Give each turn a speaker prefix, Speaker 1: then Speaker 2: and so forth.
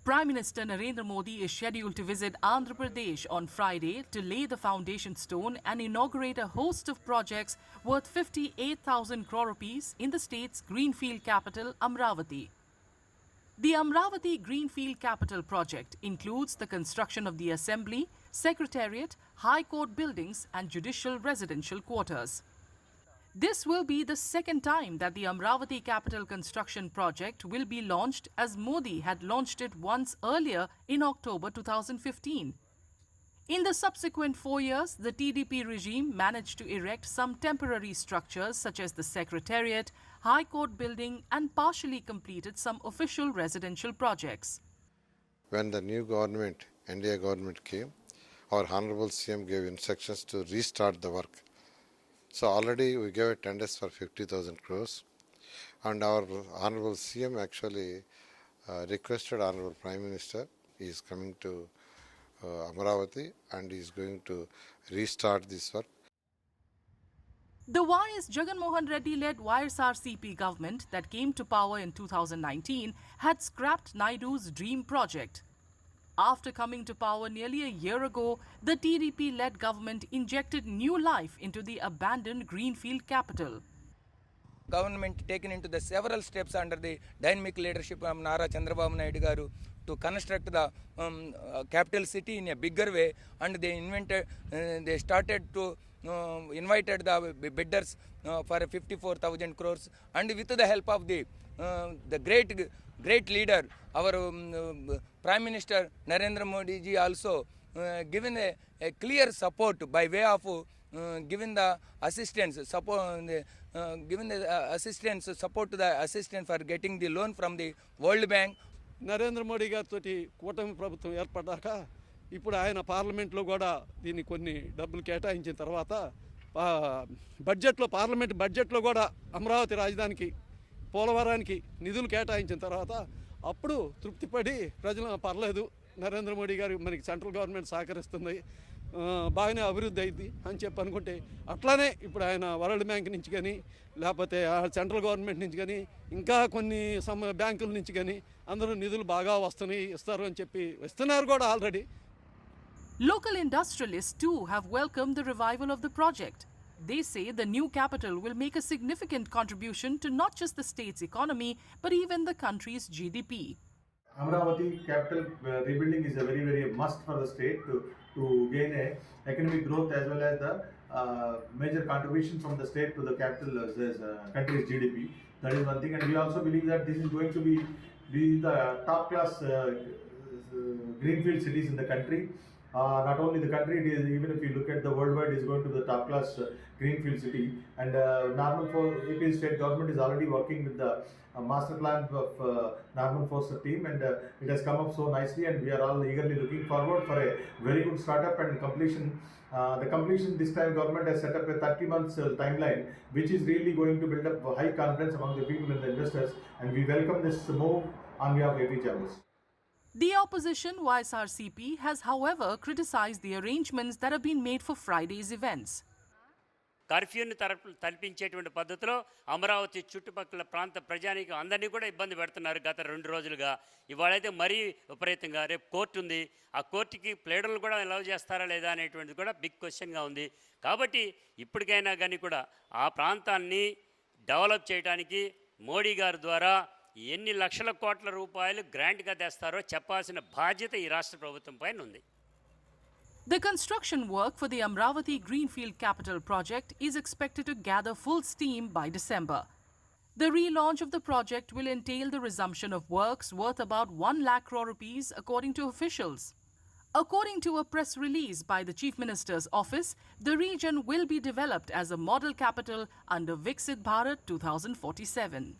Speaker 1: Prime Minister Narendra Modi is scheduled to visit Andhra Pradesh on Friday to lay the foundation stone and inaugurate a host of projects worth 58,000 crore rupees in the state's greenfield capital, Amaravati. The Amaravati Greenfield Capital project includes the construction of the Assembly, Secretariat, High Court buildings and judicial residential quarters. This will be the second time that the Amaravati Capital Construction Project will be launched, as Modi had launched it once earlier in October 2015. In the subsequent 4 years, the TDP regime managed to erect some temporary structures such as the Secretariat, High Court building and partially completed some official residential projects.
Speaker 2: When the new government, NDA government came, our Honorable CM gave instructions to restart the work. So already we gave tenders for 50,000 crores, and our Honorable CM actually requested Honorable Prime Minister. He is coming to Amaravati and he is going to restart this work.
Speaker 1: The YS Jagan Mohan Reddy-led YSRCP government that came to power in 2019 had scrapped Naidu's dream project. After coming to power nearly a year ago, the TDP-led government injected new life into the abandoned greenfield capital.
Speaker 3: Government taken into the several steps under the dynamic leadership of Nara Chandrababu Naidu garu to construct the capital city in a bigger way, and they started to invited the bidders for 54,000 crores, and with the help of the great leader, our Prime Minister Narendra Modi ji also given a clear support by way of giving the assistance support to the assistance for getting the loan from the World Bank.
Speaker 4: Narendra Modi గారితో కూటమి ప్రభుత్వం ఏర్పడ్డాక ఇప్పుడు ఆయన పార్లమెంట్లో కూడా దీన్ని కొన్ని డబ్బులు కేటాయించిన తర్వాత పార్లమెంట్ బడ్జెట్లో కూడా అమరావతి రాజధానికి పోలవరానికి నిధులు కేటాయించిన తర్వాత అప్పుడు తృప్తిపడి ప్రజలు పర్లేదు నరేంద్ర మోడీ గారు మనకి సెంట్రల్ గవర్నమెంట్ సహకరిస్తుంది, బాగానే అభివృద్ధి అయింది అని చెప్పి అనుకుంటే, అట్లానే ఇప్పుడు ఆయన వరల్డ్ బ్యాంక్ నుంచి కానీ లేకపోతే సెంట్రల్ గవర్నమెంట్ నుంచి కానీ ఇంకా కొన్ని బ్యాంకుల నుంచి కానీ అందరూ నిధులు బాగా వస్తున్నాయి ఇస్తారు అని చెప్పి ఇస్తున్నారు కూడా already.
Speaker 1: Local industrialists too have welcomed the revival of the project. They say the new capital will make a significant contribution to not just the state's economy but even the country's GDP.
Speaker 5: Amaravati capital rebuilding is a very must for the state to gain a economic growth as well as the major contribution from the state to the capital country's GDP. That is one thing, and we also believe that this is going to be the top class greenfield cities in the country. Not only the country, it is, even if you look at the worldwide, is going to be the top class greenfield city. And AP state government is already working with the master plan of Norman Foster team, and it has come up so nicely, and we are all eagerly looking forward for a very good startup and completion. The completion this time government has set up a 30 months timeline, which is really going to build up high confidence among the people and the investors, and we welcome this move on behalf of AP Chambers.
Speaker 1: The opposition, YSRCP, has however criticized the arrangements that have been made for Friday's events.
Speaker 6: కర్ఫ్యూని తలపించేటువంటి పద్ధతిలో అమరావతి చుట్టుపక్కల ప్రాంత ప్రజానికి అందరినీ కూడా ఇబ్బంది పెడుతున్నారు గత 2 రోజులుగా. ఇవాళైతే మరీ విపరీతంగా, రేపు కోర్టు ఉంది, ఆ కోర్టుకి ప్లేడర్లు కూడా అలౌ చేస్తారా లేదా అనేటువంటిది కూడా బిగ్ క్వశ్చన్గా ఉంది. కాబట్టి ఇప్పటికైనా కానీ కూడా ఆ ప్రాంతాన్ని డెవలప్ చేయడానికి మోడీ గారి ద్వారా ఎన్ని లక్షల కోట్ల రూపాయలు గ్రాంట్గా తెస్తారో చెప్పాల్సిన బాధ్యత ఈ రాష్ట్ర ప్రభుత్వం పైన ఉంది.
Speaker 1: The construction work for the Amaravati Greenfield Capital project is expected to gather full steam by December. The relaunch of the project will entail the resumption of works worth about 1 lakh crore rupees according to officials. According to a press release by the Chief Minister's office, the region will be developed as a model capital under Viksit Bharat 2047.